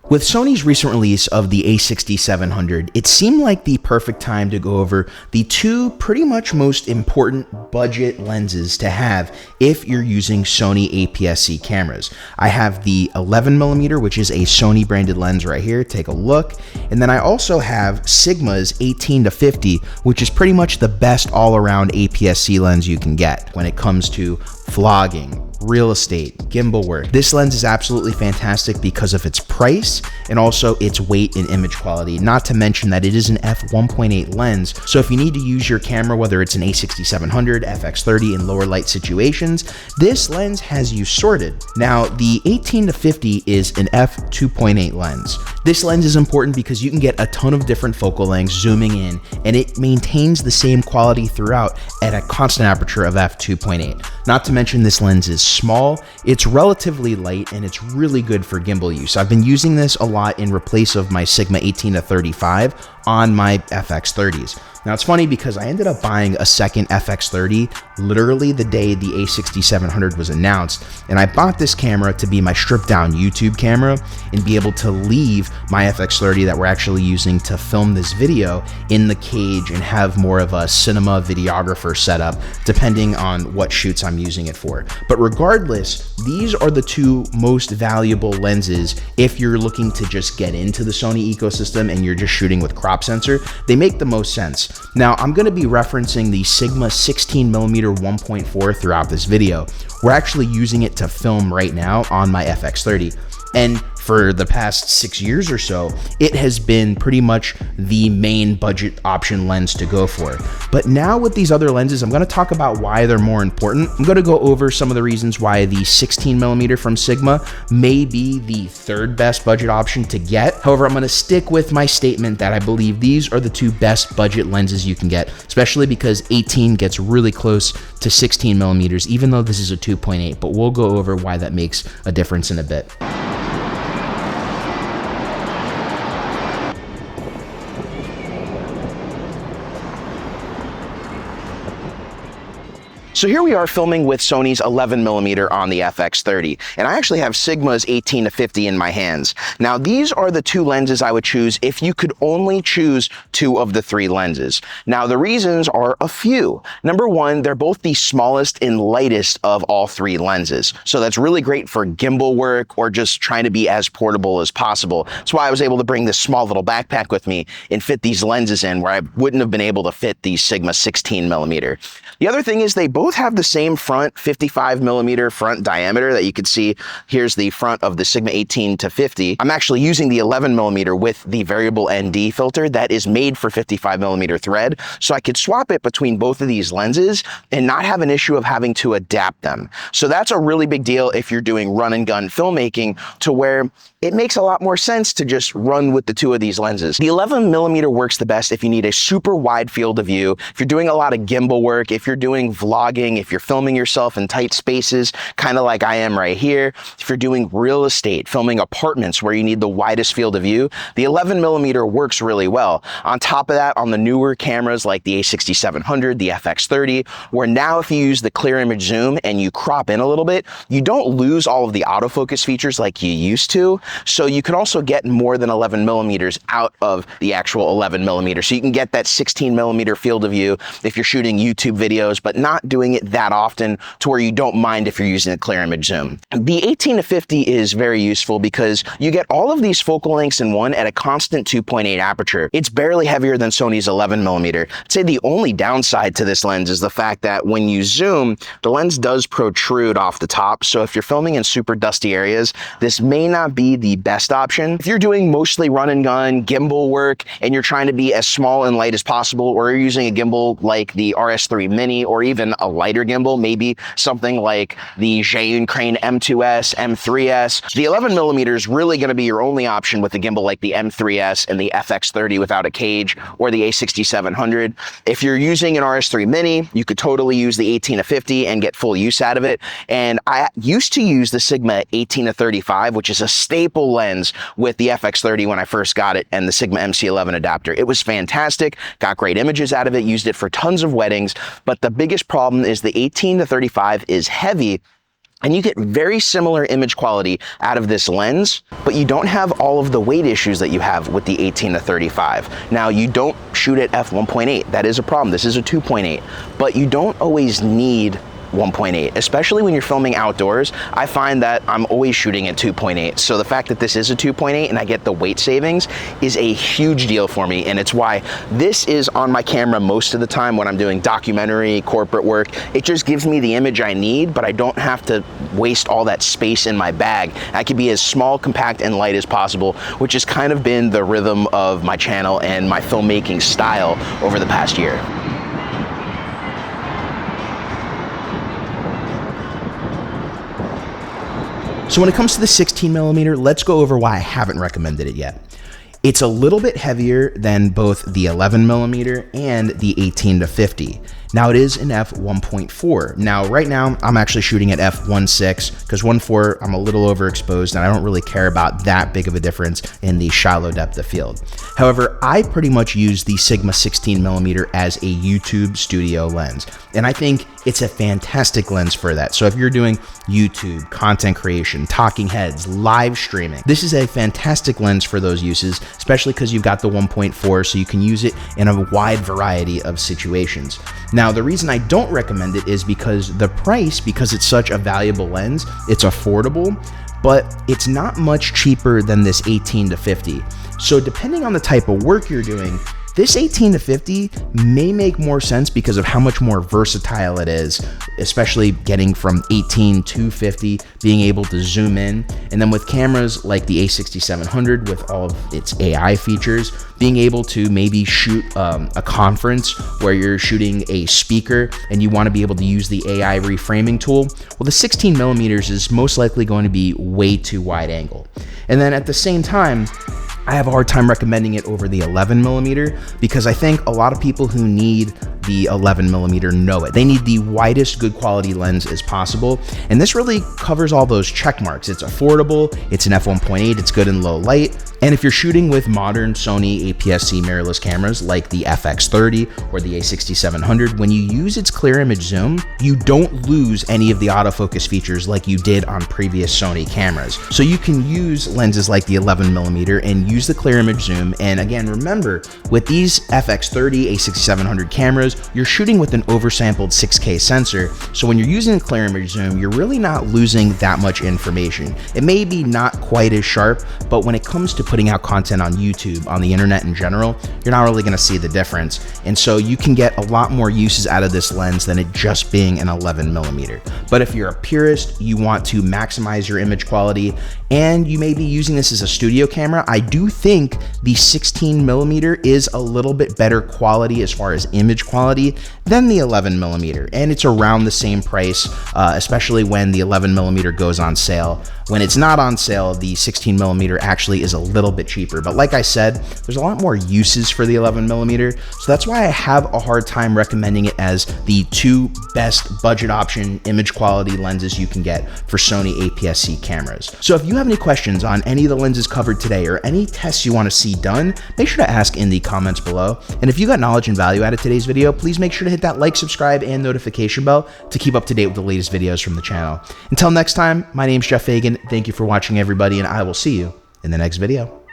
With Sony's recent release of the A6700, it seemed like the perfect time to go over the two pretty much most important budget lenses to have if you're using Sony APS-C cameras. I have the 11mm, which is a Sony branded lens right here, take a look, and then I also have Sigma's 18-50, which is pretty much the best all-around APS-C lens you can get when it comes to vlogging, real estate, gimbal work. This lens is absolutely fantastic because of its price and also its weight and image quality, not to mention that it is an f1.8 lens, so if you need to use your camera, whether it's an A6700, FX30 in lower light situations, this lens has you sorted. Now, the 18-50 is an f2.8 lens. This lens is important because you can get a ton of different focal lengths zooming in, and it maintains the same quality throughout at a constant aperture of f2.8. Not to mention this lens is small, it's relatively light, and it's really good for gimbal use. I've been using this a lot in replace of my Sigma 18-35 on my FX30s. Now it's funny because I ended up buying a second FX30 literally the day the A6700 was announced, and I bought this camera to be my stripped down YouTube camera and be able to leave my FX30 that we're actually using to film this video in the cage and have more of a cinema videographer setup depending on what shoots I'm using it for. But regardless, these are the two most valuable lenses if you're looking to just get into the Sony ecosystem and you're just shooting with crop sensor. They make the most sense. Now, I'm going to be referencing the Sigma 16mm 1.4 throughout this video. We're actually using it to film right now on my FX30. And for the past 6 years or so, it has been pretty much the main budget option lens to go for. But now with these other lenses, I'm going to talk about why they're more important. I'm going to go over some of the reasons why the 16mm from Sigma may be the third best budget option to get. However, I'm going to stick with my statement that I believe these are the two best budget lenses you can get, especially because 18 gets really close to 16mm, even though this is a 2.8, but we'll go over why that makes a difference in a bit. So here we are filming with Sony's 11mm on the FX30, and I actually have Sigma's 18-50 in my hands. Now, these are the two lenses I would choose if you could only choose two of the three lenses. Now, the reasons are a few. Number one, they're both the smallest and lightest of all three lenses. So that's really great for gimbal work or just trying to be as portable as possible. That's why I was able to bring this small little backpack with me and fit these lenses in where I wouldn't have been able to fit the Sigma 16mm. The other thing is they both have the same front 55mm front diameter that you can see. Here's the front of the Sigma 18-50. I'm actually using the 11mm with the variable ND filter that is made for 55mm thread, so I could swap it between both of these lenses and not have an issue of having to adapt them. So that's a really big deal if you're doing run and gun filmmaking, to where it makes a lot more sense to just run with the two of these lenses. The 11mm works the best if you need a super wide field of view, if you're doing a lot of gimbal work, if you're doing vlogging, if you're filming yourself in tight spaces, kind of like I am right here, if you're doing real estate, filming apartments where you need the widest field of view, the 11mm works really well. On top of that, on the newer cameras like the A6700, the FX30, where now if you use the clear image zoom and you crop in a little bit, you don't lose all of the autofocus features like you used to. So you can also get more than 11mm out of the actual 11mm. So you can get that 16mm field of view if you're shooting YouTube videos, but not doing it that often to where you don't mind if you're using a clear image zoom. The 18-50 is very useful because you get all of these focal lengths in one at a constant 2.8 aperture. It's barely heavier than Sony's 11mm. I'd say the only downside to this lens is the fact that when you zoom, the lens does protrude off the top. So if you're filming in super dusty areas, this may not be the best option. If you're doing mostly run and gun, gimbal work, and you're trying to be as small and light as possible, or you're using a gimbal like the RS3 Mini, or even a lighter gimbal, maybe something like the Zhiyun Crane M2s, M3s, the 11mm is really going to be your only option with a gimbal like the M3s and the FX30 without a cage, or the A6700. If you're using an RS3 Mini, you could totally use the 18-50 and get full use out of it. And I used to use the Sigma 18-35, which is a staple lens with the FX30 when I first got it, and the Sigma MC11 adapter. It was fantastic, got great images out of it, used it for tons of weddings, but the biggest problem is the 18-35 is heavy And you get very similar image quality out of this lens, but you don't have all of the weight issues that you have with the 18-35. Now, you don't shoot at f1.8. That is a problem. This is a 2.8, but you don't always need 1.8, especially when you're filming outdoors. I find that I'm always shooting at 2.8. So the fact that this is a 2.8 and I get the weight savings is a huge deal for me. And it's why this is on my camera most of the time when I'm doing documentary, corporate work. It just gives me the image I need, but I don't have to waste all that space in my bag. I can be as small, compact, and light as possible, which has kind of been the rhythm of my channel and my filmmaking style over the past year. So when it comes to the 16mm, let's go over why I haven't recommended it yet. It's a little bit heavier than both the 11mm and the 18-50. Now it is an f1.4. Now right now I'm actually shooting at f1.6 because 1.4 I'm a little overexposed and I don't really care about that big of a difference in the shallow depth of field. However, I pretty much use the Sigma 16mm as a YouTube studio lens, and I think it's a fantastic lens for that. So if you're doing YouTube, content creation, talking heads, live streaming, this is a fantastic lens for those uses, especially because you've got the 1.4, so you can use it in a wide variety of situations. Now, the reason I don't recommend it is because the price, because it's such a valuable lens, it's affordable, but it's not much cheaper than this 18-50. So depending on the type of work you're doing, this 18-50 may make more sense because of how much more versatile it is, especially getting from 18 to 50, being able to zoom in. And then with cameras like the A6700 with all of its AI features, being able to maybe shoot a conference where you're shooting a speaker and you want to be able to use the AI reframing tool, well, the 16mm is most likely going to be way too wide angle. And then at the same time, I have a hard time recommending it over the 11mm because I think a lot of people who need the 11mm know it. They need the widest good quality lens as possible, and this really covers all those check marks. It's affordable, it's an f1.8, it's good in low light, and if you're shooting with modern Sony APS-C mirrorless cameras like the FX30 or the A6700, when you use its clear image zoom, you don't lose any of the autofocus features like you did on previous Sony cameras. So you can use lenses like the 11mm and use the clear image zoom. And again, remember, with these FX30, A6700 cameras, you're shooting with an oversampled 6K sensor. So when you're using a clear image zoom, you're really not losing that much information. It may be not quite as sharp, but when it comes to putting out content on YouTube, on the internet in general, you're not really gonna see the difference. And so you can get a lot more uses out of this lens than it just being an 11mm. But if you're a purist, you want to maximize your image quality, and you may be using this as a studio camera, I do think the 16mm is a little bit better quality as far as image quality than the 11mm, and it's around the same price, especially when the 11mm goes on sale. When it's not on sale, the 16mm actually is a little bit cheaper, but like I said, there's a lot more uses for the 11mm, so that's why I have a hard time recommending it as the two best budget option image quality lenses you can get for Sony APS-C cameras. So if you have any questions on any of the lenses covered today or any tests you want to see done, make sure to ask in the comments below. And if you got knowledge and value out of today's video, please make sure to hit that like, subscribe, and notification bell to keep up to date with the latest videos from the channel. Until next time, my name's Geoff Fagien. Thank you for watching, everybody, and I will see you in the next video.